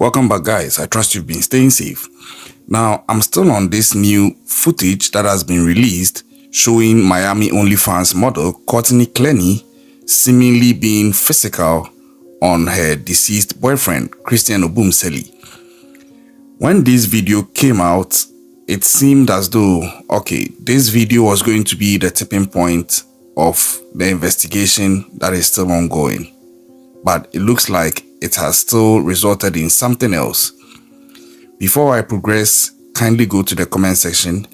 Welcome back, guys. I trust you've been staying safe. Now, I'm still on this new footage that has been released showing Miami OnlyFans model Courtney Clenney seemingly being physical on her deceased boyfriend, Christian Obumseli. When this video came out, it seemed as though, okay, this video was going to be the tipping point of the investigation that is still ongoing. But it looks like it has still resulted in something else. Before I progress, kindly go to the comment section.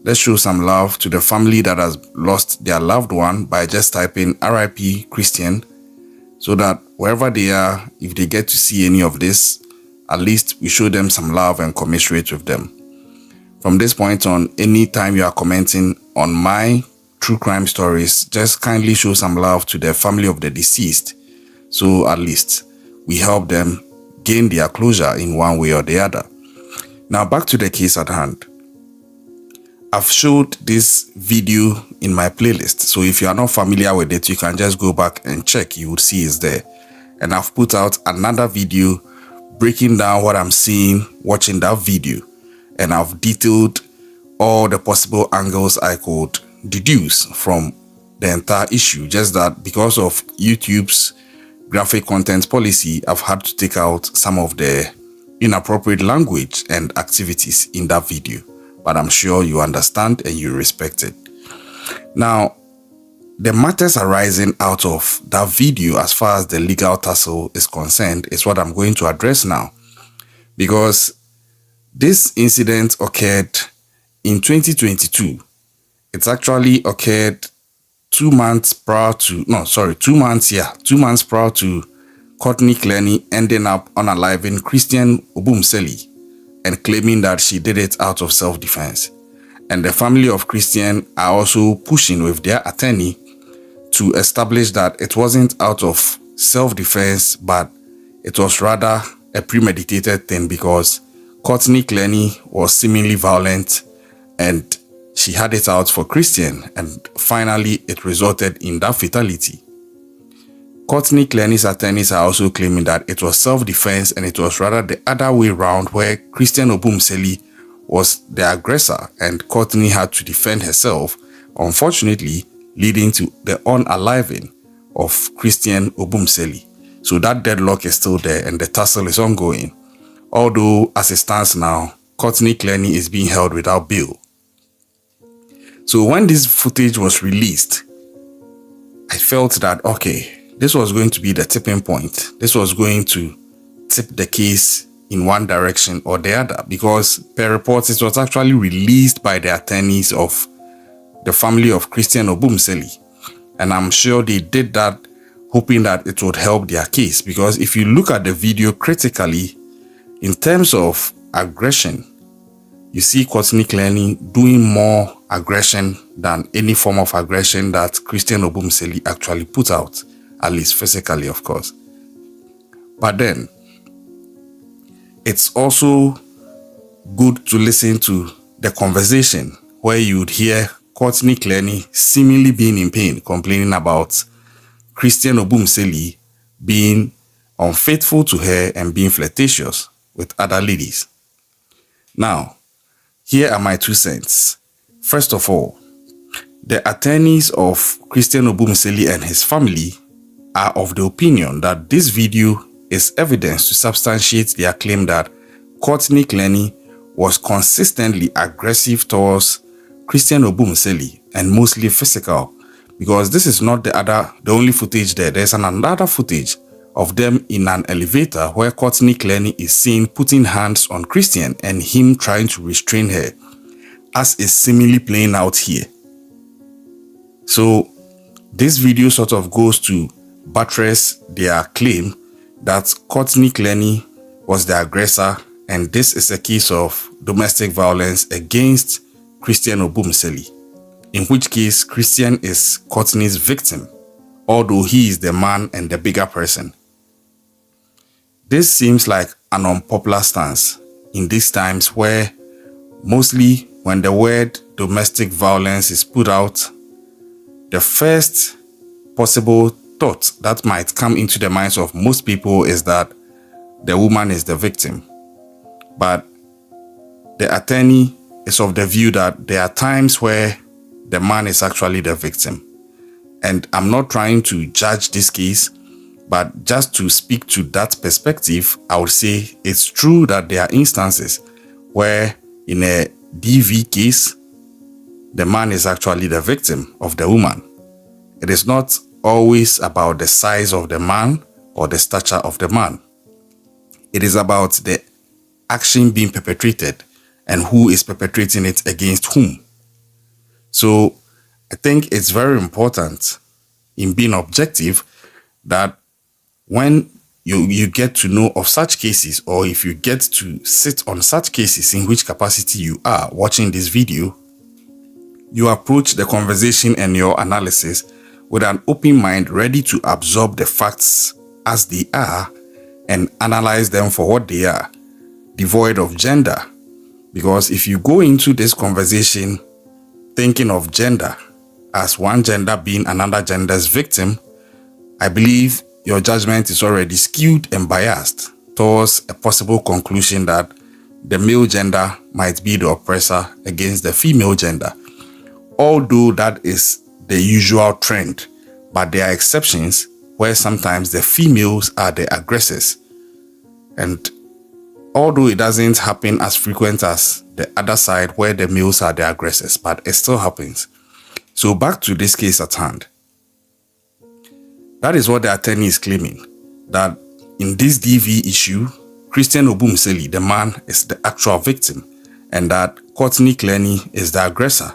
Let's show some love to the family that has lost their loved one by just typing RIP Christian, so that wherever they are, if they get to see any of this, at least we show them some love and commiserate with them. From this point on, anytime you are commenting on my true crime stories, just kindly show some love to the family of the deceased, so at least we help them gain their closure in one way or the other. Now back to the case at hand. I've showed this video in my playlist, so if you are not familiar with it, you can just go back and check. You would see it's there. And I've put out another video breaking down what I'm seeing watching that video, and I've detailed all the possible angles I could deduce from the entire issue. Just that because of YouTube's graphic content policy, I've had to take out some of the inappropriate language and activities in that video, but I'm sure you understand and you respect it. Now, the matters arising out of that video as far as the legal tussle is concerned is what I'm going to address now, because this incident occurred in 2022. It's actually occurred 2 months prior to, 2 months prior to Courtney Clenney ending up unaliving Christian Obumseli and claiming that she did it out of self-defense. And the family of Christian are also pushing with their attorney to establish that it wasn't out of self-defense, but it was rather a premeditated thing because Courtney Clenney was seemingly violent and she had it out for Christian, and finally it resulted in that fatality. Courtney Clenney's attorneys are also claiming that it was self-defense and it was rather the other way around, where Christian Obumseli was the aggressor and Courtney had to defend herself, unfortunately leading to the unaliving of Christian Obumseli. So that deadlock is still there and the tussle is ongoing. Although as it stands now, Courtney Clenney is being held without bail. So when this footage was released, I felt that, okay, this was going to be the tipping point. This was going to tip the case in one direction or the other, because per reports, it was actually released by the attorneys of the family of Christian Obumseli. And I'm sure they did that hoping that it would help their case, because if you look at the video critically, in terms of aggression, you see Courtney Clenney doing more aggression than any form of aggression that Christian Obumseli actually put out, at least physically, of course. But then, it's also good to listen to the conversation where you would hear Courtney Clenney seemingly being in pain, complaining about Christian Obumseli being unfaithful to her and being flirtatious with other ladies. Now, here are my 2 cents. First of all, the attorneys of Christian Obumseli and his family are of the opinion that this video is evidence to substantiate their claim that Courtney Clenney was consistently aggressive towards Christian Obumseli and mostly physical, because this is not the only footage there. There's another footage of them in an elevator where Courtney Clenney is seen putting hands on Christian and him trying to restrain her, as is seemingly playing out here. So this video sort of goes to buttress their claim that Courtney Clenney was the aggressor and this is a case of domestic violence against Christian Obumseli, in which case Christian is Courtney's victim, although he is the man and the bigger person. This seems like an unpopular stance in these times where mostly when the word domestic violence is put out, the first possible thought that might come into the minds of most people is that the woman is the victim. But the attorney is of the view that there are times where the man is actually the victim. And I'm not trying to judge this case, but just to speak to that perspective, I would say it's true that there are instances where in a DV case, the man is actually the victim of the woman. It is not always about the size of the man or the stature of the man. It is about the action being perpetrated and who is perpetrating it against whom. So I think it's very important in being objective that when you get to know of such cases, or if you get to sit on such cases, in which capacity you are watching this video, you approach the conversation and your analysis with an open mind, ready to absorb the facts as they are and analyze them for what they are, devoid of gender. Because if you go into this conversation thinking of gender as one gender being another gender's victim, I believe your judgment is already skewed and biased towards a possible conclusion that the male gender might be the oppressor against the female gender. Although that is the usual trend, but there are exceptions where sometimes the females are the aggressors. And although it doesn't happen as frequent as the other side where the males are the aggressors, but it still happens. So back to this case at hand. That is what the attorney is claiming, that in this DV issue, Christian Obumseli, the man, is the actual victim, and that Courtney Clenney is the aggressor,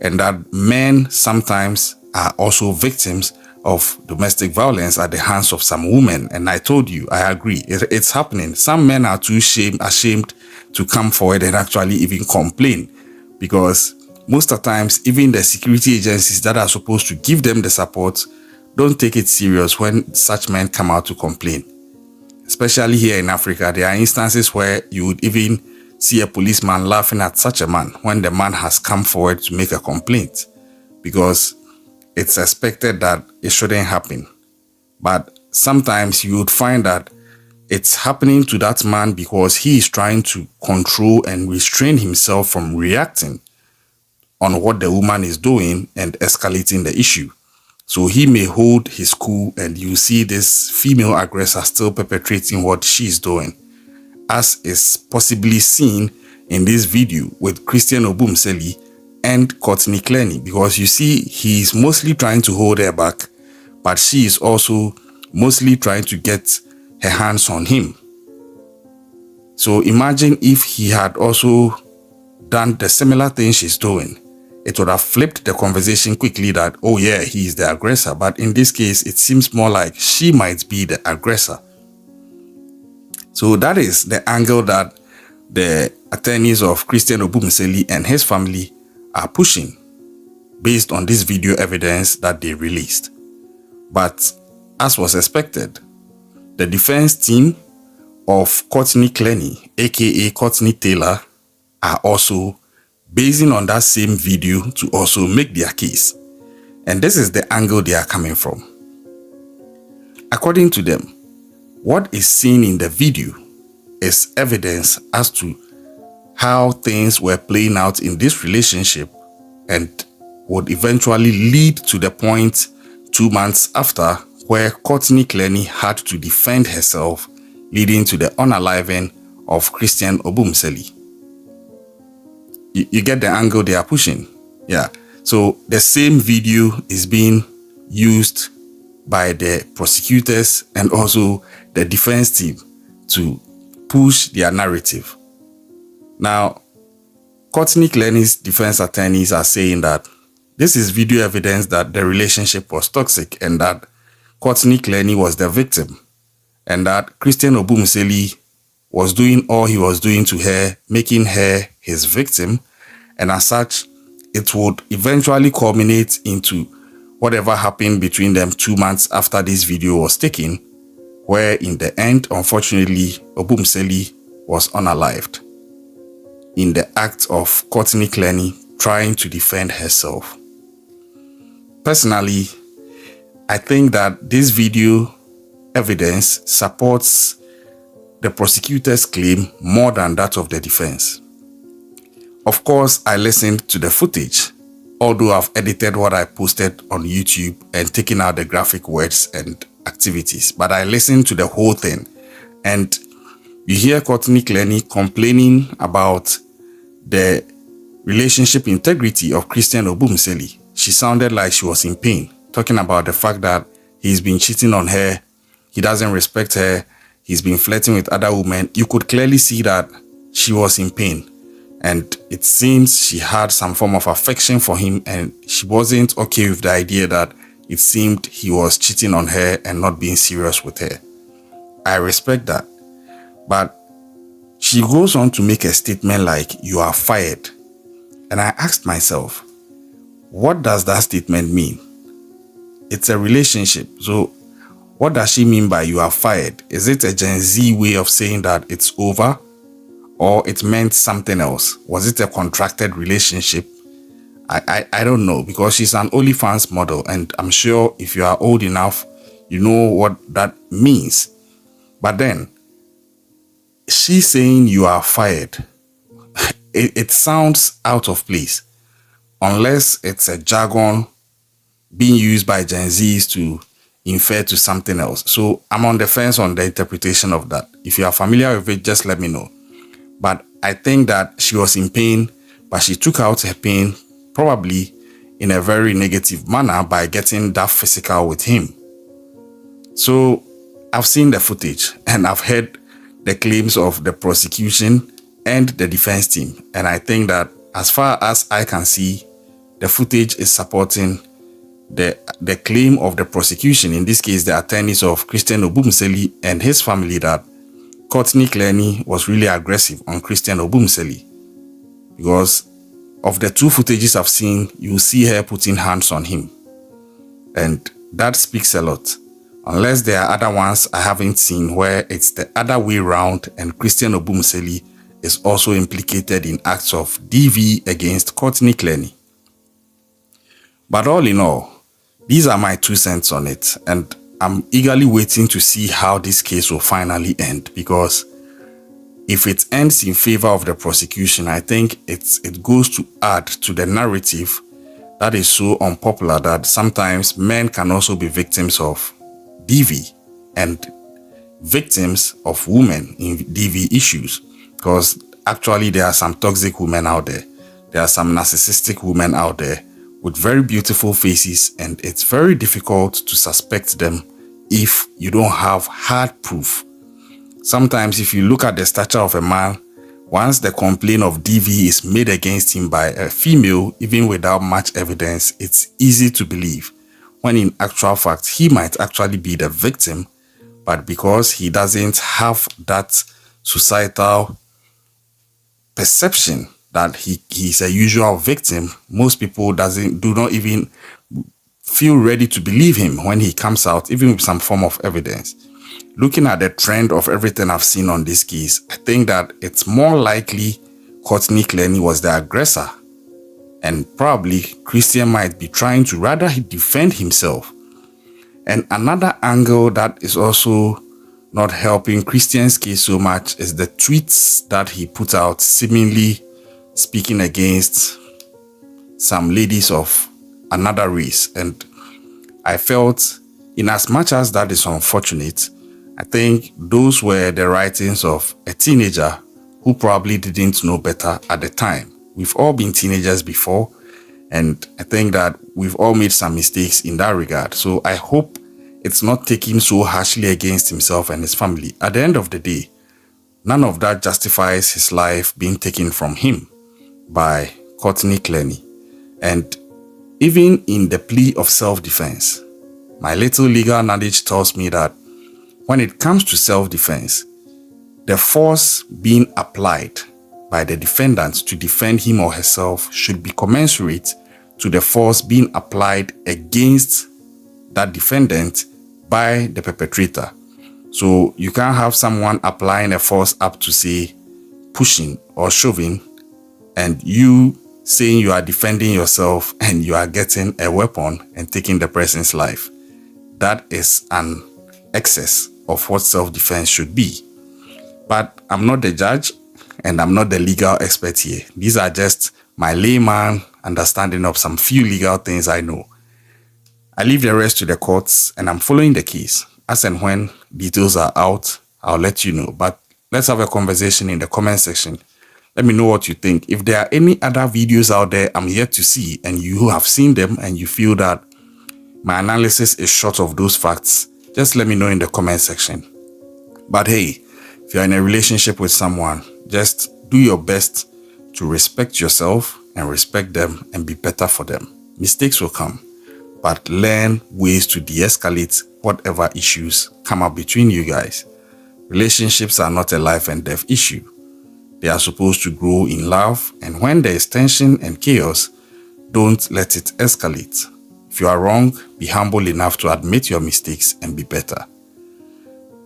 and that men sometimes are also victims of domestic violence at the hands of some women. And I told you, I agree, it's happening. Some men are too ashamed to come forward and actually even complain, because most of the times, even the security agencies that are supposed to give them the support don't take it serious when such men come out to complain. Especially here in Africa, there are instances where you would even see a policeman laughing at such a man when the man has come forward to make a complaint, because it's expected that it shouldn't happen. But sometimes you would find that it's happening to that man because he is trying to control and restrain himself from reacting on what the woman is doing and escalating the issue. So he may hold his cool, and you see this female aggressor still perpetrating what she's doing, as is possibly seen in this video with Christian Obumseli and Courtney Clenney, because you see he's mostly trying to hold her back, but she is also mostly trying to get her hands on him. So imagine if he had also done the similar thing she's doing. It would have flipped the conversation quickly that, oh yeah, he is the aggressor. But in this case, it seems more like she might be the aggressor. So that is the angle that the attorneys of Christian Obumseli and his family are pushing based on this video evidence that they released. But as was expected, the defense team of Courtney Clenney, aka Courtney Taylor, are also basing on that same video to also make their case. And this is the angle they are coming from. According to them, what is seen in the video is evidence as to how things were playing out in this relationship, and would eventually lead to the point 2 months after where Courtney Clenney had to defend herself, leading to the unaliving of Christian Obumseli. You get the angle they are pushing. Yeah. So the same video is being used by the prosecutors and also the defense team to push their narrative. Now, Courtney Clenney's defense attorneys are saying that this is video evidence that the relationship was toxic and that Courtney Clenney was the victim, and that Christian Obumseli was doing all he was doing to her, making her his victim, and as such, it would eventually culminate into whatever happened between them 2 months after this video was taken, where in the end, unfortunately, Obumseli was unalived in the act of Courtney Clenney trying to defend herself. Personally, I think that this video evidence supports the prosecutor's claim more than that of the defense. Of course, I listened to the footage, although I've edited what I posted on YouTube and taken out the graphic words and activities, but I listened to the whole thing. And you hear Courtney Clenney complaining about the relationship integrity of Christian Obumseli. She sounded like she was in pain, talking about the fact that he's been cheating on her, he doesn't respect her, he's been flirting with other women. You could clearly see that she was in pain. And it seems she had some form of affection for him, and she wasn't okay with the idea that it seemed he was cheating on her and not being serious with her. I respect that. But she goes on to make a statement like, "You are fired." And I asked myself, what does that statement mean? It's a relationship. So what does she mean by "you are fired"? Is it a Gen Z way of saying that it's over? Or it meant something else? Was it a contracted relationship? I don't know, because she's an OnlyFans model, and I'm sure if you are old enough, you know what that means. But then, she's saying "you are fired." It sounds out of place, unless it's a jargon being used by Gen Zs to infer to something else. So I'm on the fence on the interpretation of that. If you are familiar with it, just let me know. But I think that she was in pain, but she took out her pain probably in a very negative manner by getting that physical with him. So I've seen the footage and I've heard the claims of the prosecution and the defense team. And I think that as far as I can see, the footage is supporting the claim of the prosecution, in this case, the attorneys of Christian Obumseli and his family, that Courtney Clenney was really aggressive on Christian Obumseli. Because of the two footages I've seen, you see her putting hands on him. And that speaks a lot. Unless there are other ones I haven't seen where it's the other way around and Christian Obumseli is also implicated in acts of DV against Courtney Clenney. But all in all, these are my 2 cents on it, and I'm eagerly waiting to see how this case will finally end, because if it ends in favor of the prosecution, I think it goes to add to the narrative that is so unpopular that sometimes men can also be victims of DV and victims of women in DV issues, because actually there are some toxic women out there. There are some narcissistic women out there with very beautiful faces, and it's very difficult to suspect them if you don't have hard proof. Sometimes if you look at the stature of a man, once the complaint of DV is made against him by a female, even without much evidence, it's easy to believe, when in actual fact he might actually be the victim, but because he doesn't have that societal perception that he's a usual victim, most people do not even feel ready to believe him when he comes out, even with some form of evidence. Looking at the trend of everything I've seen on this case, I think that it's more likely Courtney Clenney was the aggressor, and probably Christian might be trying to rather defend himself. And another angle that is also not helping Christian's case so much is the tweets that he put out, seemingly speaking against some ladies of another race. And I felt, in as much as that is unfortunate, I think those were the writings of a teenager who probably didn't know better at the time. We've all been teenagers before, and I think that we've all made some mistakes in that regard. So I hope it's not taken so harshly against himself and his family. At the end of the day, none of that justifies his life being taken from him by Courtney Clenney. And even in the plea of self-defense, my little legal knowledge tells me that when it comes to self-defense, the force being applied by the defendant to defend him or herself should be commensurate to the force being applied against that defendant by the perpetrator. So you can't have someone applying a force up to, say, pushing or shoving, and you saying you are defending yourself and you are getting a weapon and taking the person's life. That is an excess of what self-defense should be. But I'm not the judge and I'm not the legal expert here. These are just my layman understanding of some few legal things I know. I leave the rest to the courts and I'm following the case. As and when details are out, I'll let you know. But let's have a conversation in the comment section. Let me know what you think. If there are any other videos out there I'm yet to see and you have seen them and you feel that my analysis is short of those facts, just let me know in the comment section. But hey, if you're in a relationship with someone, just do your best to respect yourself and respect them and be better for them. Mistakes will come, but learn ways to de-escalate whatever issues come up between you guys. Relationships are not a life and death issue. They are supposed to grow in love, and when there is tension and chaos, don't let it escalate. If you are wrong, be humble enough to admit your mistakes and be better.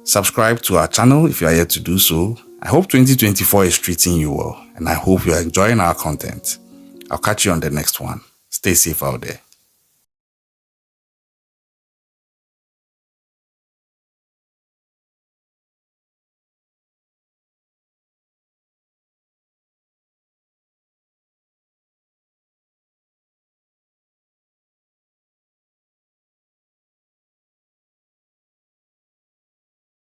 Subscribe to our channel if you are yet to do so. I hope 2024 is treating you well, and I hope you are enjoying our content. I'll catch you on the next one. Stay safe out there.